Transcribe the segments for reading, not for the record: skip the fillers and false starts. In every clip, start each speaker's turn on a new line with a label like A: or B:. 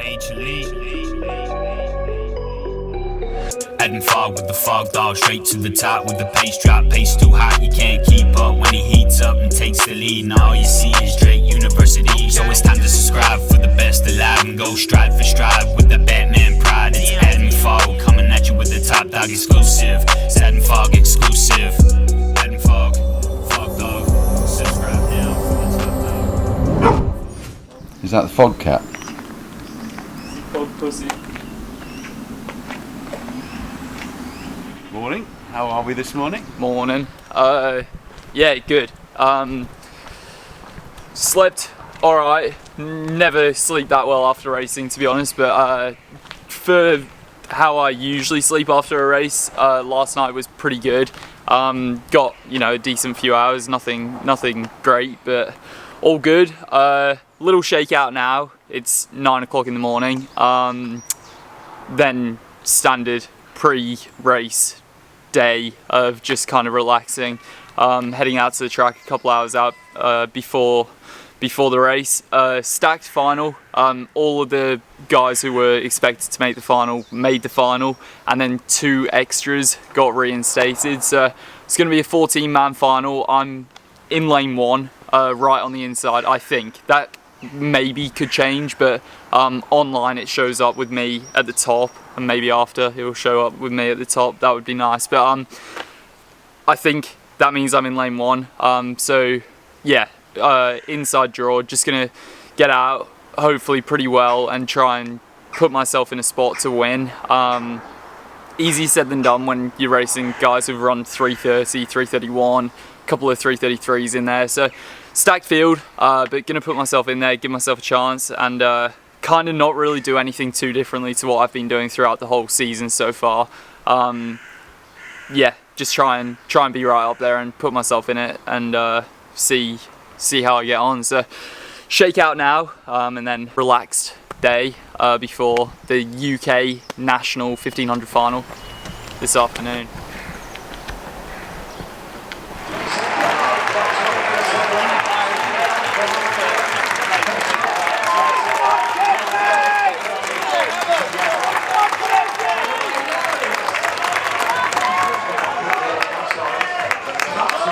A: Major League. Adding fog with the FOGDOG, straight to the top with the pace drop. Pace too hot, you can't keep up when he heats up and takes the lead. Now all you see is Drake University. So it's time to subscribe for the best alive and go stride for stride with the Batman pride. It's Adding Fog coming at you with the Top Dog exclusive. It's Adding Fog exclusive. Adding Fog, FOGDOG. Subscribe now for the Top Dog.
B: Is that the fog cat?
C: Fog pussy.
B: Morning. How are we this morning?
C: Morning. Yeah, good. Slept alright. Never sleep that well after racing, to be honest, but for how I usually sleep after a race, last night was pretty good. Got, a decent few hours, nothing great, but all good. Little shakeout now. It's 9 o'clock in the morning. Then standard pre-race day of just kind of relaxing, heading out to the track a couple hours out before the race. Stacked final. All of the guys who were expected to make the final made the final, and then 2 extras got reinstated. So it's going to be a 14-man final. I'm in lane 1, right on the inside. I think that maybe could change, but online it shows up with me at the top, and maybe after it will show up with me at the top. That would be nice, but I think that means I'm in lane 1. So yeah, inside draw, just gonna get out hopefully pretty well and try and put myself in a spot to win. Easy said than done when you're racing guys who've run 330, 331, a couple of 333s in there, so stacked field, but gonna put myself in there, give myself a chance, and kind of not really do anything too differently to what I've been doing throughout the whole season so far. Yeah, just try and be right up there and put myself in it, and see how I get on. So shake out now, and then relaxed day before the UK National 1500 final this afternoon.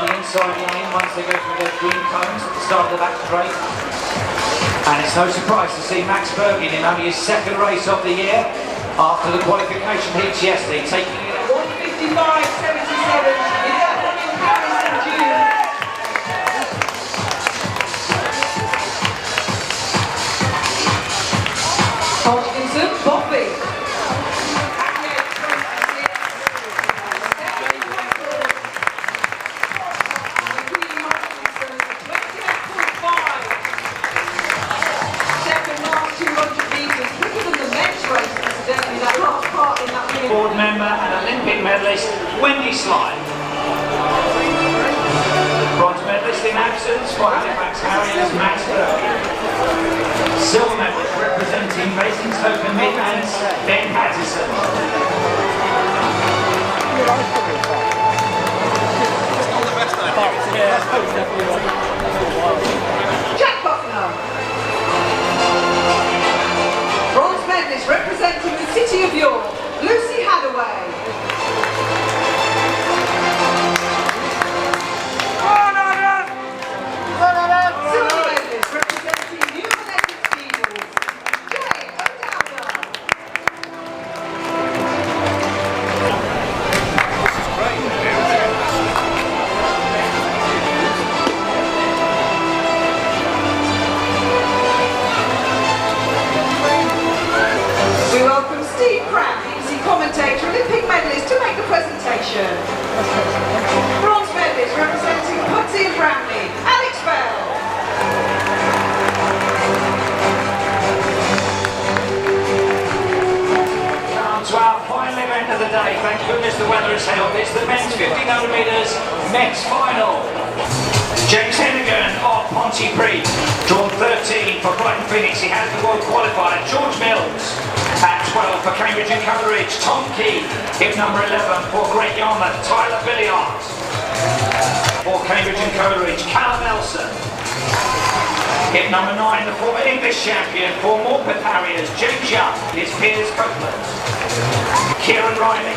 D: Inside lane once they go through their green cones at the start of the back straight. And it's no surprise to see Max Bergin in only his 2nd race of the year after the qualification heats yesterday, taking it at 1:55.77 in Paris in June. Hodgkinson, Bobby. Board member and Olympic medalist Wendy Slide. Bronze medalist in absence for Halifax Harriers Max Bergin. Silver medalist representing Basingstoke and Midlands Ben Pattison.
E: Jack Buckner. Bronze medalist representing the City of York, Lucy Hadaway. Silver medalist representing New Athletics Eagles, Jay O'Dowda. We welcome Steve Pratt, BBC commentator, Olympic medalist, to make the presentation. Bronze medalist representing Pudsey and Bramley, Alex Bell.
D: Down to our final event of the day. Thank goodness the weather has held. It's the men's 1500 metres men's final. James Hennigan of Pontypridd, drawn 13 for Brighton Phoenix. He has the world qualifier. George Mills at 12 for Cambridge and Coleridge. Tom Key is number 11 for Great Yarmouth. Tyler Billiard for Cambridge and Coleridge. Callum Nelson Skip number 9, the former English champion for Morpeth Harriers, James Young, his Piers Copeland. Kieran Riley.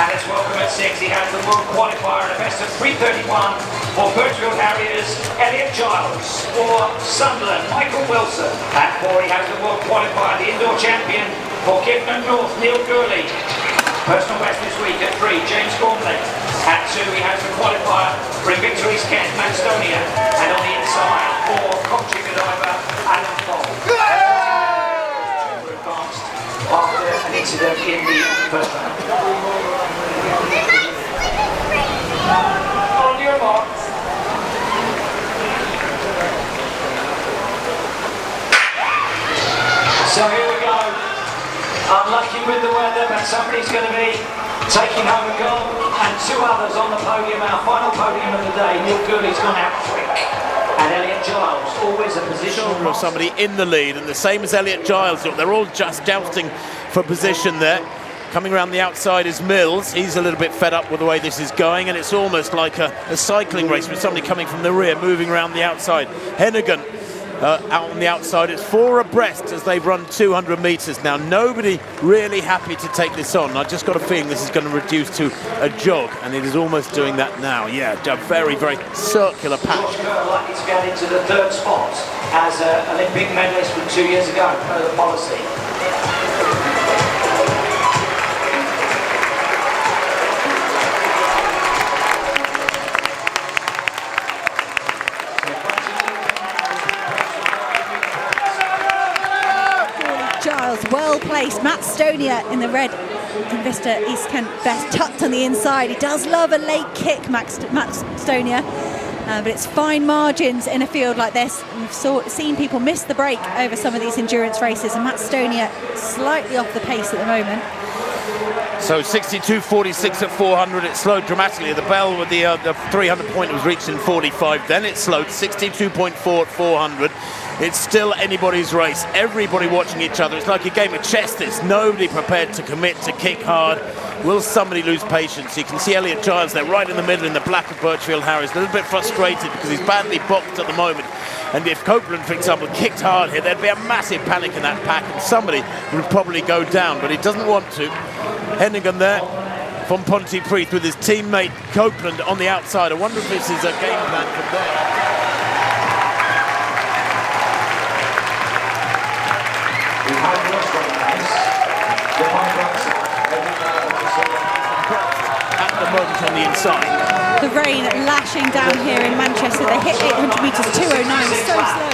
D: And let's welcome at 6, he has the world qualifier at a best of 3:31 for Birchfield Harriers, Elliot Giles. For Sunderland, Michael Wilson. At 4, he has the world qualifier, the indoor champion for Gifford North, Neil Gurley. Personal best this week at 3, James Gormley. At 2, he has the qualifier for Invicta East Kent, Macedonia. And on the inside, for Coaching Godiva, Alan Fogg. Advanced after an incident in the first round. On your marks. So here we go. Unlucky with the weather, but somebody's going to be taking home a gold, and 2 others on the podium, our final podium of the day. Neil Gurley's gone out quick, and Elliot Giles, always a position
F: of somebody in the lead, and the same as Elliot Giles. They're all just jousting for position there. Coming around the outside is Mills. He's a little bit fed up with the way this is going, and it's almost like a cycling race with somebody coming from the rear, moving around the outside. Hennigan out on the outside. It's 4 abreast as they've run 200 metres now. Nobody really happy to take this on. I just got a feeling this is going to reduce to a jog, and it is almost doing that now. Yeah, a very, very circular patch.
D: George Kerr likely to get into the 3rd spot as an Olympic medalist from 2 years ago per the policy.
G: Giles, well placed. Macedonia in the red Invicta East Kent vest, tucked on the inside. He does love a late kick, Macedonia, but it's fine margins in a field like this. We've seen people miss the break over some of these endurance races, and Macedonia slightly off the pace at the moment.
F: So 62.46 at 400. It slowed dramatically. The bell with the 300 point was reached in 45. Then it slowed 62.4 at 400. It's still anybody's race. Everybody watching each other. It's like a game of chess. This nobody prepared to commit to kick hard. Will somebody lose patience? You can see Elliot Giles there, right in the middle in the black of Birchfield Harriers. A little bit frustrated because he's badly boxed at the moment. And if Copeland, for example, kicked hard here, there'd be a massive panic in that pack, and somebody would probably go down. But he doesn't want to. Hennigan there from Pontypridd with his teammate Copeland on the outside. I wonder if this is a game plan from there. At the moment on the inside.
G: The rain lashing down here in Manchester. They hit 800 metres, 2:09, so slow.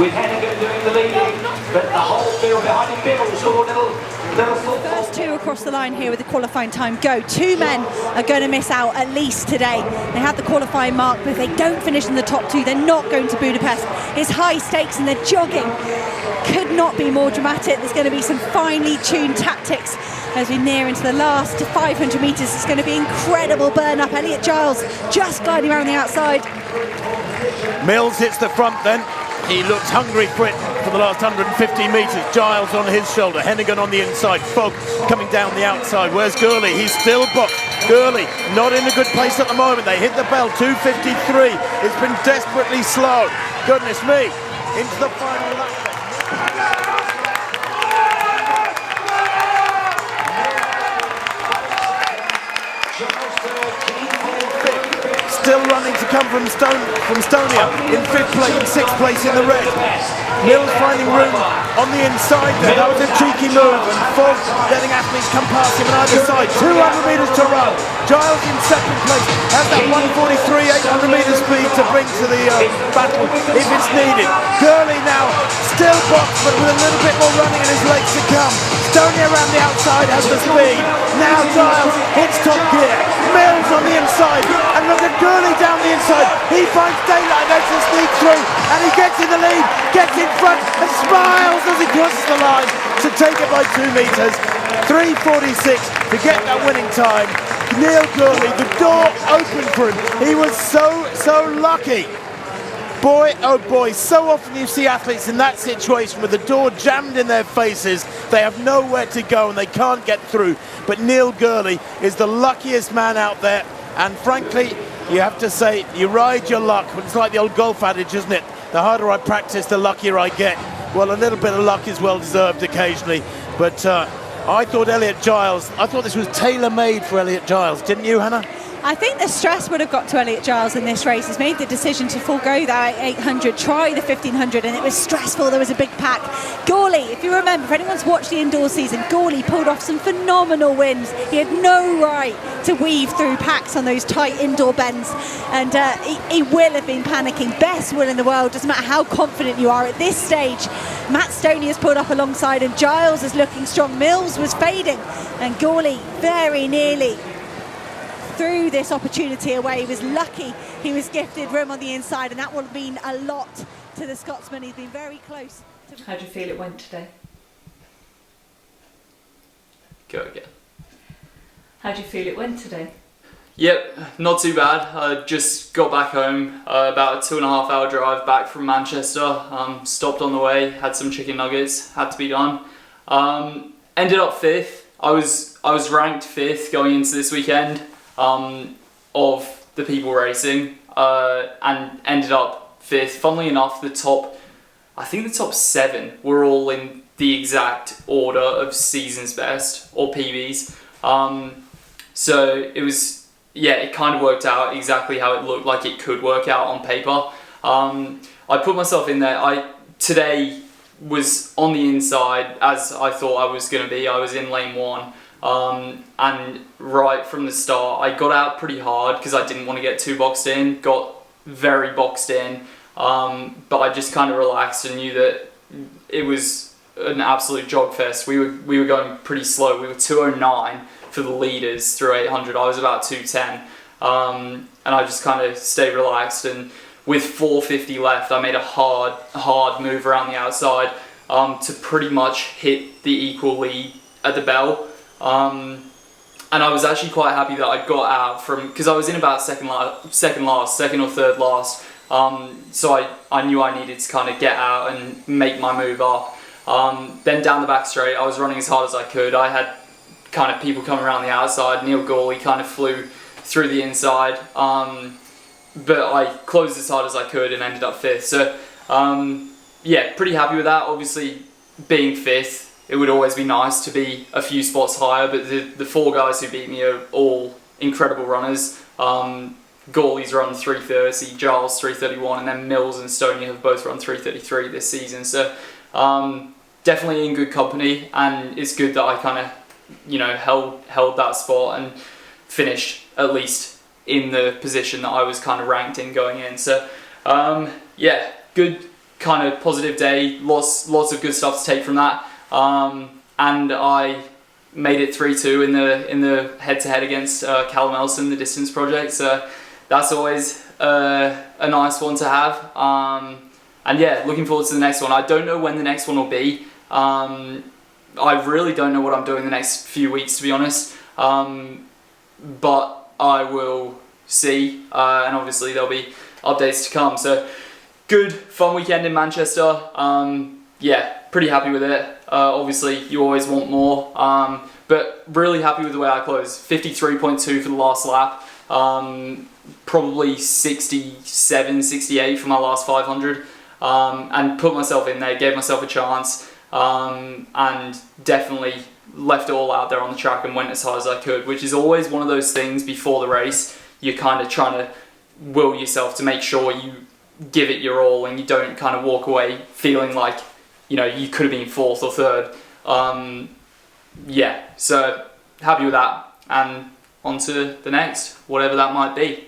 D: With Hennigan doing the leading, but the whole field behind him bibbles, or little
G: First 2 across the line here with the qualifying time go. 2 men are going to miss out at least today. They have the qualifying mark, but if they don't finish in the top 2, they're not going to Budapest. It's high stakes and they're jogging. Could not be more dramatic. There's going to be some finely tuned tactics as we near into the last 500 metres. It's going to be incredible burn up. Elliot Giles just gliding around the outside.
F: Mills hits the front then. He looks hungry for it for the last 150 metres. Giles on his shoulder, Hennigan on the inside, Fogg coming down the outside. Where's Gurley? He's still boxed. Gurley not in a good place at the moment. They hit the bell, 2:53. It's been desperately slow. Goodness me, into the final lap. Still running to come from Stonia in 5th place, in 6th place in the red. Mills finding room on the inside there. That was a cheeky move, and Fogg letting athletes come past him on either side. 200 metres to run. Giles in 2nd place has that 1:43, 800 metre speed to bring to the battle if it's needed. Gurley now still boxed, but with a little bit more running in his legs to come. Stonia around the outside has the speed. Now Giles hits top gear. Mills on the inside, and look at Gurley down the inside. He finds daylight, makes a sneak through, and he gets in the lead, gets in front, and smiles as he crosses the line to take it by 2 metres. 3:46 to get that winning time. Neil Gurley, the door opened for him. He was so lucky. Boy, oh boy, so often you see athletes in that situation with the door jammed in their faces. They have nowhere to go and they can't get through. But Neil Gurley is the luckiest man out there. And frankly, you have to say, you ride your luck. It's like the old golf adage, isn't it? the harder I practice, the luckier I get. Well, a little bit of luck is well deserved occasionally, but I thought I thought this was tailor-made for Elliot Giles, didn't you, Hannah?
G: I think the stress would have got to Elliot Giles in this race. He's made the decision to forego that 800, try the 1500, and it was stressful. There was a big pack. Gawley, if you remember, if anyone's watched the indoor season, Gawley pulled off some phenomenal wins. He had no right to weave through packs on those tight indoor bends, and he will have been panicking. Best will in the world, doesn't matter how confident you are at this stage. Matt Stoney has pulled up alongside, and Giles is looking strong. Mills was fading, and Gawley very nearly threw this opportunity away. He was lucky he was gifted room on the inside, and that will mean a lot to the Scotsman. He's been very close to...
H: How do you feel it went today?
C: Go again.
H: How do you feel it went today?
C: Yep, not too bad. I just got back home, about a 2.5 hour drive back from Manchester. Stopped on the way, had some chicken nuggets, had to be done. Ended up 5th. I was ranked 5th going into this weekend of the people racing, and ended up 5th. Funnily enough, I think the top 7 were all in the exact order of season's best or PBs. So it was, yeah, it kind of worked out exactly how it looked like it could work out on paper. I put myself in there. Today was on the inside as I thought I was going to be. I was in lane 1. And right from the start, I got out pretty hard because I didn't want to get too boxed in, got very boxed in, but I just kind of relaxed and knew that it was an absolute jog fest. We were going pretty slow. We were 209 for the leaders through 800. I was about 210, and I just kind of stayed relaxed, and with 450 left, I made a hard move around the outside to pretty much hit the equal lead at the bell. And I was actually quite happy that I got out because I was in about second or third last. So I knew I needed to kind of get out and make my move up. Then down the back straight, I was running as hard as I could. I had kind of people coming around the outside. Neil Gawley kind of flew through the inside. But I closed as hard as I could and ended up 5th. So yeah, pretty happy with that. Obviously, being 5th, it would always be nice to be a few spots higher, but the 4 guys who beat me are all incredible runners. Gawley's run 3:30, Giles 3:31, and then Mills and Stoney have both run 3:33 this season. So definitely in good company, and it's good that I kind of held that spot and finished at least in the position that I was kind of ranked in going in. So yeah, good kind of positive day. Lots of good stuff to take from that. And I made it 3-2 in the head-to-head against Callum Elson, the distance project. So that's always a nice one to have. And yeah, looking forward to the next one. I don't know when the next one will be. I really don't know what I'm doing the next few weeks, to be honest. But I will see, and obviously there'll be updates to come. So good, fun weekend in Manchester. Yeah, pretty happy with it. Obviously, you always want more, but really happy with the way I closed. 53.2 for the last lap, probably 67, 68 for my last 500, and put myself in there, gave myself a chance, and definitely left it all out there on the track and went as hard as I could, which is always one of those things before the race. You're kind of trying to will yourself to make sure you give it your all and you don't kind of walk away feeling like, you know, you could have been 4th or 3rd. Yeah, so happy with that, and on to the next, whatever that might be.